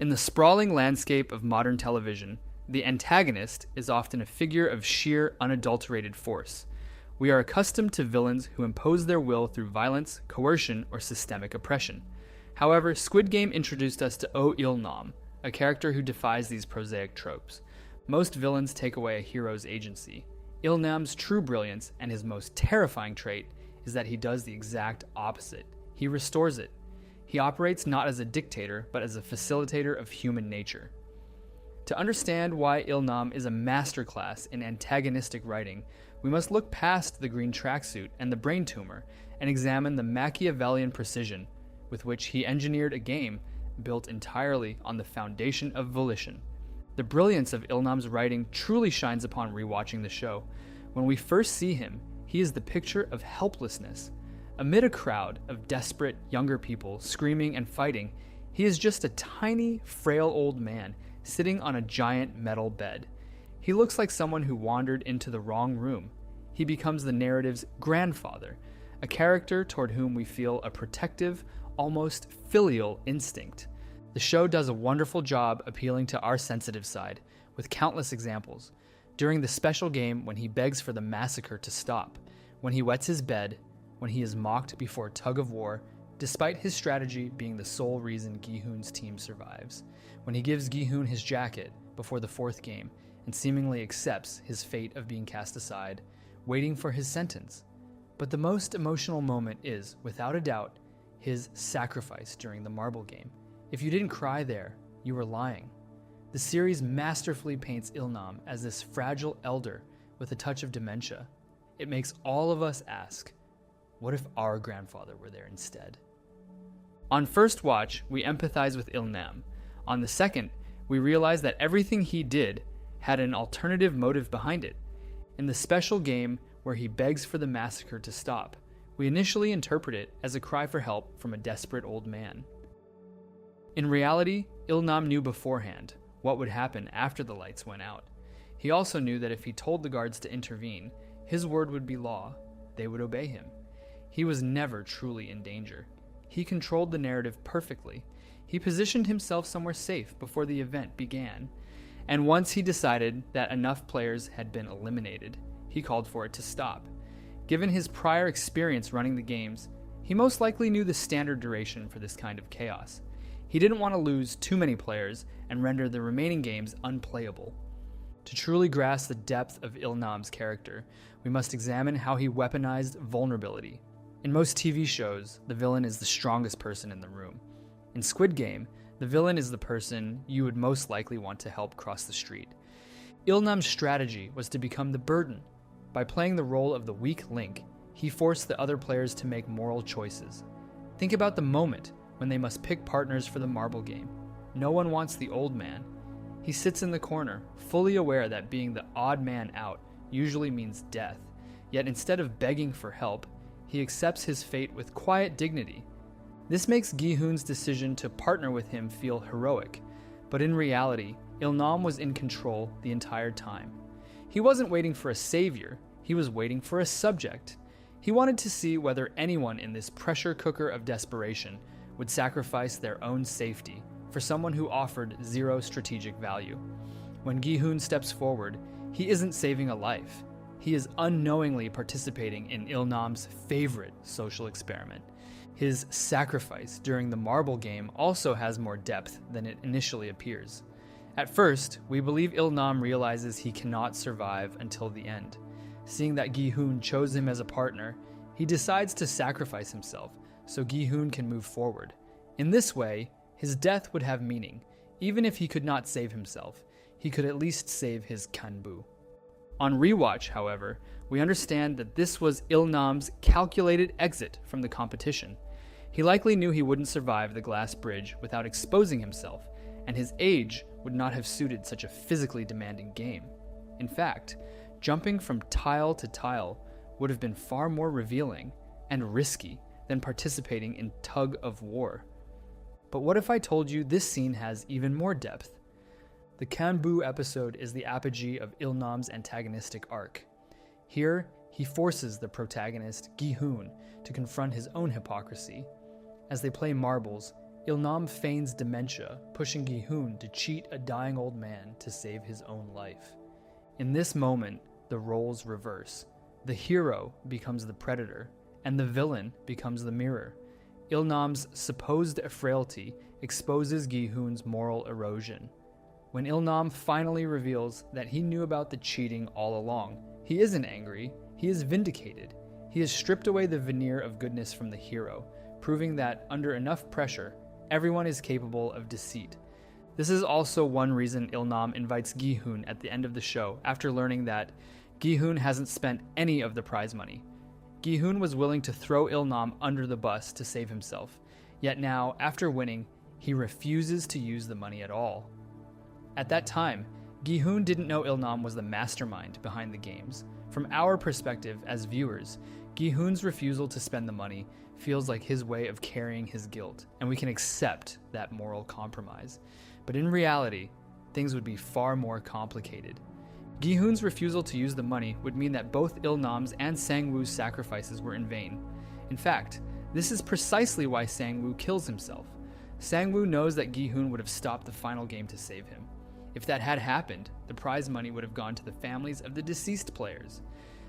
In the sprawling landscape of modern television, the antagonist is often a figure of sheer, unadulterated force. We are accustomed to villains who impose their will through violence, coercion, or systemic oppression. However, Squid Game introduced us to Il-nam, a character who defies these prosaic tropes. Most villains take away a hero's agency. Il-nam's true brilliance and his most terrifying trait is that he does the exact opposite. He restores it. He operates not as a dictator, but as a facilitator of human nature. To understand why Il-nam is a masterclass in antagonistic writing, we must look past the green tracksuit and the brain tumor and examine the Machiavellian precision with which he engineered a game built entirely on the foundation of volition. The brilliance of Il-nam's writing truly shines upon rewatching the show. When we first see him, he is the picture of helplessness. Amid a crowd of desperate younger people screaming and fighting, he is just a tiny, frail old man sitting on a giant metal bed. He looks like someone who wandered into the wrong room. He becomes the narrative's grandfather, a character toward whom we feel a protective, almost filial instinct. The show does a wonderful job appealing to our sensitive side, with countless examples. During the special game when he begs for the massacre to stop, when he wets his bed, when he is mocked before a tug of war, despite his strategy being the sole reason Gi-hoon's team survives, when he gives Gi-hoon his jacket before the fourth game and seemingly accepts his fate of being cast aside, waiting for his sentence. But the most emotional moment is, without a doubt, his sacrifice during the marble game. If you didn't cry there, you were lying. The series masterfully paints Il-nam as this fragile elder with a touch of dementia. It makes all of us ask, what if our grandfather were there instead? On first watch, we empathize with Il-nam. On the second, we realize that everything he did had an alternative motive behind it. In the special game where he begs for the massacre to stop, we initially interpret it as a cry for help from a desperate old man. In reality, Il-nam knew beforehand what would happen after the lights went out. He also knew that if he told the guards to intervene, his word would be law. They would obey him. He was never truly in danger. He controlled the narrative perfectly. He positioned himself somewhere safe before the event began. And once he decided that enough players had been eliminated, he called for it to stop. Given his prior experience running the games, he most likely knew the standard duration for this kind of chaos. He didn't want to lose too many players and render the remaining games unplayable. To truly grasp the depth of Il-nam's character, we must examine how he weaponized vulnerability. In most TV shows, the villain is the strongest person in the room. In Squid Game, the villain is the person you would most likely want to help cross the street. Il-nam's strategy was to become the burden. By playing the role of the weak link, he forced the other players to make moral choices. Think about the moment when they must pick partners for the marble game. No one wants the old man. He sits in the corner, fully aware that being the odd man out usually means death. Yet instead of begging for help, he accepts his fate with quiet dignity. This makes Gi-hoon's decision to partner with him feel heroic, but in reality, Il-nam was in control the entire time. He wasn't waiting for a savior, he was waiting for a subject. He wanted to see whether anyone in this pressure cooker of desperation would sacrifice their own safety for someone who offered zero strategic value. When Gi-hoon steps forward, he isn't saving a life. He is unknowingly participating in Il-nam's favorite social experiment. His sacrifice during the marble game also has more depth than it initially appears. At first, we believe Il-nam realizes he cannot survive until the end. Seeing that Gi-hoon chose him as a partner, he decides to sacrifice himself so Gi-hoon can move forward. In this way, his death would have meaning. Even if he could not save himself, he could at least save his Gganbu. On rewatch, however, we understand that this was Il-nam's calculated exit from the competition. He likely knew he wouldn't survive the glass bridge without exposing himself, and his age would not have suited such a physically demanding game. In fact, jumping from tile to tile would have been far more revealing and risky than participating in tug of war. But what if I told you this scene has even more depth? The Gganbu episode is the apogee of Il-nam's antagonistic arc. Here, he forces the protagonist, Gi-hoon, to confront his own hypocrisy. As they play marbles, Il-nam feigns dementia, pushing Gi-hun to cheat a dying old man to save his own life. In this moment, the roles reverse. The hero becomes the predator, and the villain becomes the mirror. Il-nam's supposed frailty exposes Gi-hun's moral erosion. When Il-nam finally reveals that he knew about the cheating all along, he isn't angry, he is vindicated. He has stripped away the veneer of goodness from the hero, proving that under enough pressure, everyone is capable of deceit. This is also one reason Il-nam invites Gi-hun at the end of the show after learning that Gi-hun hasn't spent any of the prize money. Gi-hun was willing to throw Il-nam under the bus to save himself, yet now, after winning, he refuses to use the money at all. At that time, Gi-hun didn't know Il-nam was the mastermind behind the games. From our perspective as viewers, Gi-hun's refusal to spend the money feels like his way of carrying his guilt, and we can accept that moral compromise. But in reality, things would be far more complicated. Gi-hun's refusal to use the money would mean that both Il-nam's and Sang-woo's sacrifices were in vain. In fact, this is precisely why Sang-woo kills himself. Sang-woo knows that Gi-hun would have stopped the final game to save him. If that had happened, the prize money would have gone to the families of the deceased players.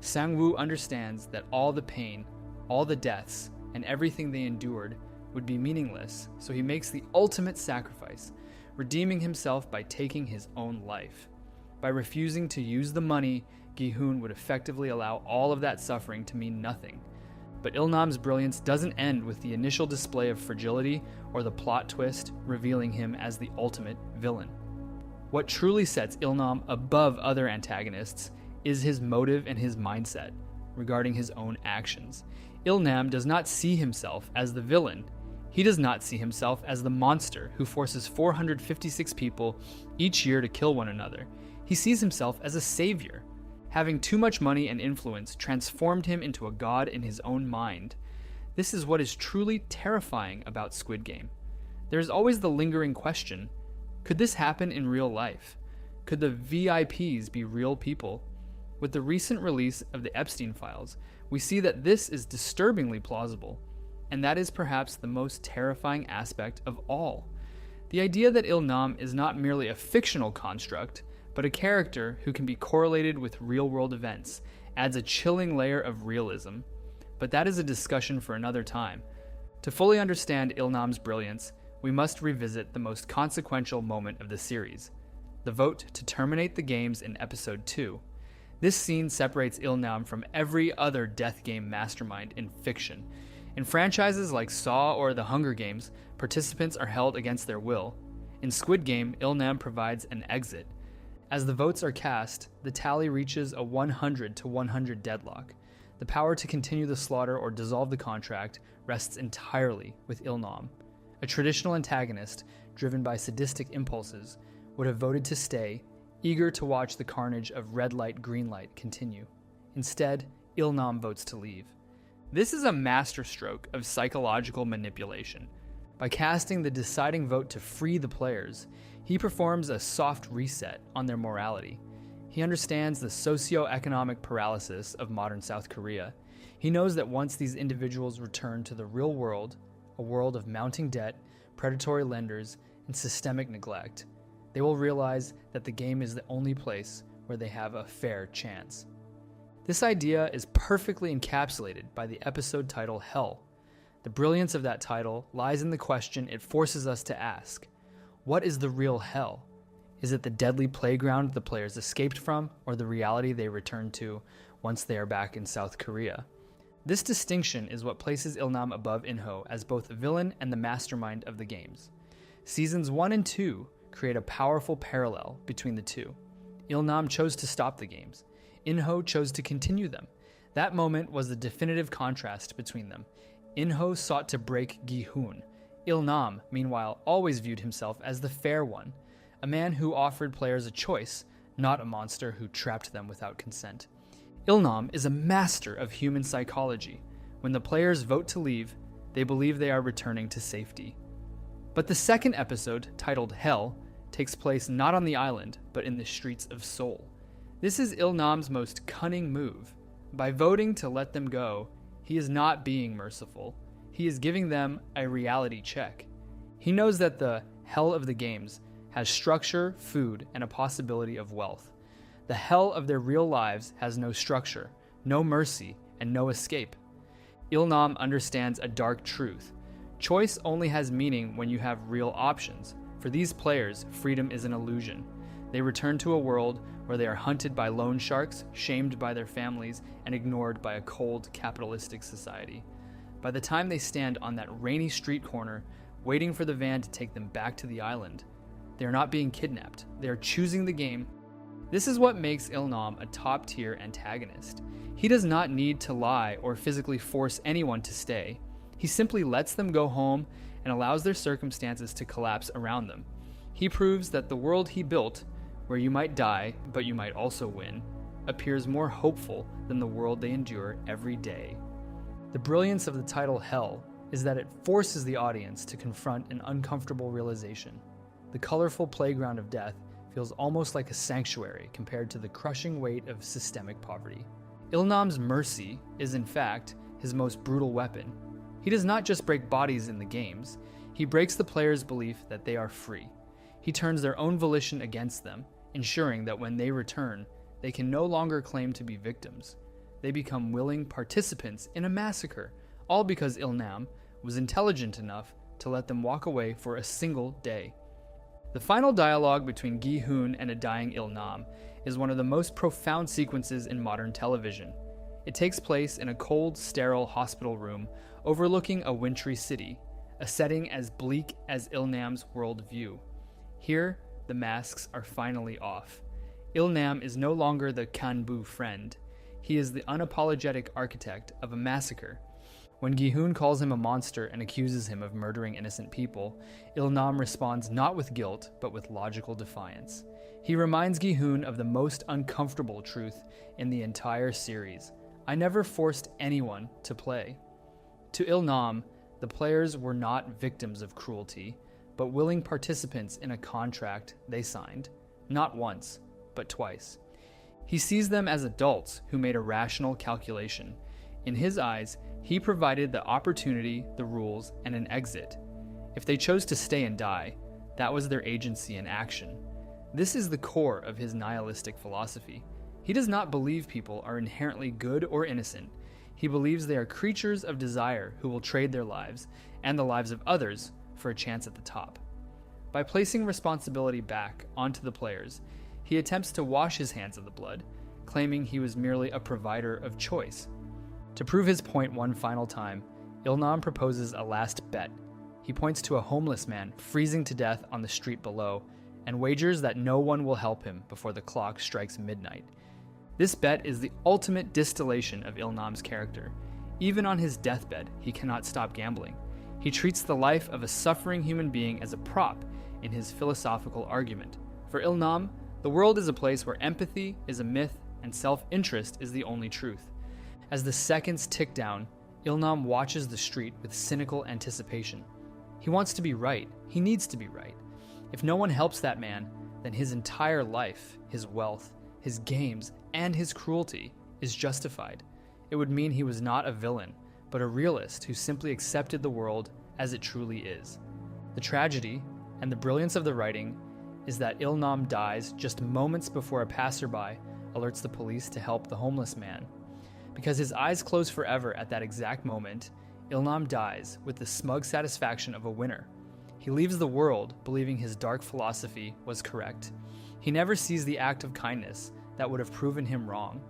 Sang-woo understands that all the pain, all the deaths, and everything they endured would be meaningless, so he makes the ultimate sacrifice, redeeming himself by taking his own life. By refusing to use the money, Gi-hun would effectively allow all of that suffering to mean nothing. But Il-nam's brilliance doesn't end with the initial display of fragility or the plot twist revealing him as the ultimate villain. What truly sets Il-nam above other antagonists is his motive and his mindset regarding his own actions. Il-nam does not see himself as the villain. He does not see himself as the monster who forces 456 people each year to kill one another. He sees himself as a savior. Having too much money and influence transformed him into a god in his own mind. This is what is truly terrifying about Squid Game. There is always the lingering question, could this happen in real life? Could the VIPs be real people? With the recent release of the Epstein files, we see that this is disturbingly plausible, and that is perhaps the most terrifying aspect of all. The idea that Il-nam is not merely a fictional construct, but a character who can be correlated with real-world events adds a chilling layer of realism. But that is a discussion for another time. To fully understand Il-nam's brilliance, we must revisit the most consequential moment of the series, the vote to terminate the games in Episode 2. This scene separates Il-nam from every other death game mastermind in fiction. In franchises like Saw or The Hunger Games, participants are held against their will. In Squid Game, Il-nam provides an exit. As the votes are cast, the tally reaches a 100 to 100 deadlock. The power to continue the slaughter or dissolve the contract rests entirely with Il-nam. A traditional antagonist, driven by sadistic impulses, would have voted to stay, eager to watch the carnage of red light, green light continue. Instead, Il-nam votes to leave. This is a masterstroke of psychological manipulation. By casting the deciding vote to free the players, he performs a soft reset on their morality. He understands the socio-economic paralysis of modern South Korea. He knows that once these individuals return to the real world, a world of mounting debt, predatory lenders, and systemic neglect, they will realize that the game is the only place where they have a fair chance. This idea is perfectly encapsulated by the episode title Hell. The brilliance of that title lies in the question it forces us to ask. What is the real hell? Is it the deadly playground the players escaped from, or the reality they return to once they are back in South Korea? This distinction is what places Il-nam above In-ho as both the villain and the mastermind of the games. Seasons 1 and 2 create a powerful parallel between the two. Il-nam chose to stop the games. In-ho chose to continue them. That moment was the definitive contrast between them. In-ho sought to break Gi-hun. Il-nam, meanwhile, always viewed himself as the fair one, a man who offered players a choice, not a monster who trapped them without consent. Il-nam is a master of human psychology. When the players vote to leave, they believe they are returning to safety. But the second episode, titled Hell, takes place not on the island, but in the streets of Seoul. This is Il-nam's most cunning move. By voting to let them go, he is not being merciful. He is giving them a reality check. He knows that the hell of the games has structure, food, and a possibility of wealth. The hell of their real lives has no structure, no mercy, and no escape. Ilnam understands a dark truth. Choice only has meaning when you have real options. For these players, freedom is an illusion. They return to a world where they are hunted by loan sharks, shamed by their families, and ignored by a cold, capitalistic society. By the time they stand on that rainy street corner, waiting for the van to take them back to the island, they are not being kidnapped. They are choosing the game. This is what makes Ilnam a top-tier antagonist. He does not need to lie or physically force anyone to stay. He simply lets them go home and allows their circumstances to collapse around them. He proves that the world he built, where you might die, but you might also win, appears more hopeful than the world they endure every day. The brilliance of the title Hell is that it forces the audience to confront an uncomfortable realization. The colorful playground of death feels almost like a sanctuary compared to the crushing weight of systemic poverty. Ilnam's mercy is, in fact, his most brutal weapon. He does not just break bodies in the games, he breaks the players' belief that they are free. He turns their own volition against them, ensuring that when they return, they can no longer claim to be victims. They become willing participants in a massacre, all because Ilnam was intelligent enough to let them walk away for a single day. The final dialogue between Gi-hun and a dying Ilnam is one of the most profound sequences in modern television. It takes place in a cold, sterile hospital room overlooking a wintry city, a setting as bleak as Ilnam's worldview. Here, the masks are finally off. Ilnam is no longer the Gganbu friend. He is the unapologetic architect of a massacre. When Gi-hun calls him a monster and accuses him of murdering innocent people, Ilnam responds not with guilt, but with logical defiance. He reminds Gi-hun of the most uncomfortable truth in the entire series. I never forced anyone to play. To Ilnam, the players were not victims of cruelty, but willing participants in a contract they signed, not once, but twice. He sees them as adults who made a rational calculation. In his eyes, he provided the opportunity, the rules, and an exit. If they chose to stay and die, that was their agency in action. This is the core of his nihilistic philosophy. He does not believe people are inherently good or innocent. He believes they are creatures of desire who will trade their lives, and the lives of others, for a chance at the top. By placing responsibility back onto the players, he attempts to wash his hands of the blood, claiming he was merely a provider of choice. To prove his point one final time, Ilnam proposes a last bet. He points to a homeless man freezing to death on the street below and wagers that no one will help him before the clock strikes midnight. This bet is the ultimate distillation of Ilnam's character. Even on his deathbed, he cannot stop gambling. He treats the life of a suffering human being as a prop in his philosophical argument. For Ilnam, the world is a place where empathy is a myth and self-interest is the only truth. As the seconds tick down, Ilnam watches the street with cynical anticipation. He wants to be right. He needs to be right. If no one helps that man, then his entire life, his wealth, his games, and his cruelty is justified. It would mean he was not a villain, but a realist who simply accepted the world as it truly is. The tragedy and the brilliance of the writing is that Ilnam dies just moments before a passerby alerts the police to help the homeless man. Because his eyes close forever at that exact moment, Ilnam dies with the smug satisfaction of a winner. He leaves the world believing his dark philosophy was correct. He never sees the act of kindness that would have proven him wrong.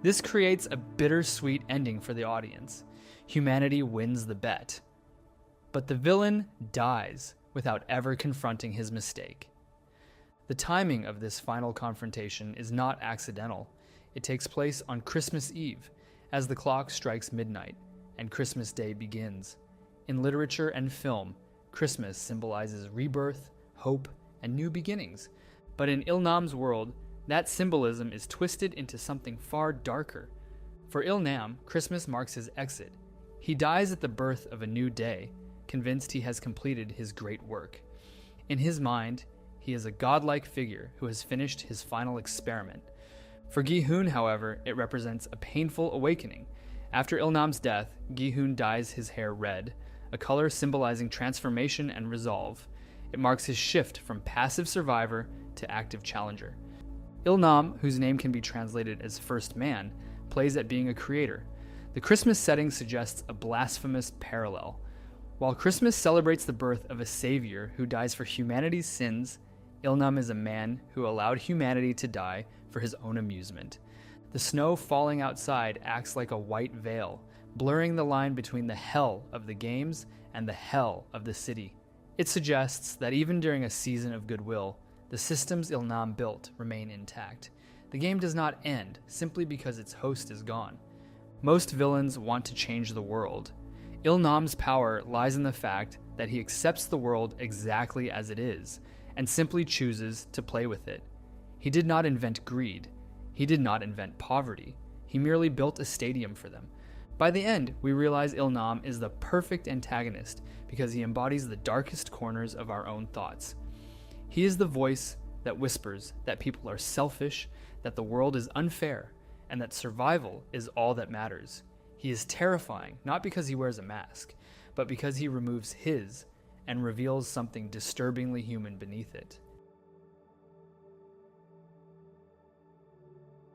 This creates a bittersweet ending for the audience. Humanity wins the bet. But the villain dies without ever confronting his mistake. The timing of this final confrontation is not accidental. It takes place on Christmas Eve, as the clock strikes midnight and Christmas Day begins. In literature and film, Christmas symbolizes rebirth, hope, and new beginnings. But in Ilnam's world, that symbolism is twisted into something far darker. For Ilnam, Christmas marks his exit. He dies at the birth of a new day, convinced he has completed his great work. In his mind, he is a godlike figure who has finished his final experiment. For Gi-hun, however, it represents a painful awakening. After Ilnam's death, Gi-hun dyes his hair red, a color symbolizing transformation and resolve. It marks his shift from passive survivor to active challenger. Ilnam, whose name can be translated as first man, plays at being a creator. The Christmas setting suggests a blasphemous parallel. While Christmas celebrates the birth of a savior who dies for humanity's sins, Ilnam is a man who allowed humanity to die for his own amusement. The snow falling outside acts like a white veil, blurring the line between the hell of the games and the hell of the city. It suggests that even during a season of goodwill, the systems Ilnam built remain intact. The game does not end simply because its host is gone. Most villains want to change the world. Ilnam's power lies in the fact that he accepts the world exactly as it is, and simply chooses to play with it. He did not invent greed. He did not invent poverty. He merely built a stadium for them. By the end, we realize Ilnam is the perfect antagonist because he embodies the darkest corners of our own thoughts. He is the voice that whispers that people are selfish, that the world is unfair, and that survival is all that matters. He is terrifying, not because he wears a mask, but because he removes his and reveals something disturbingly human beneath it.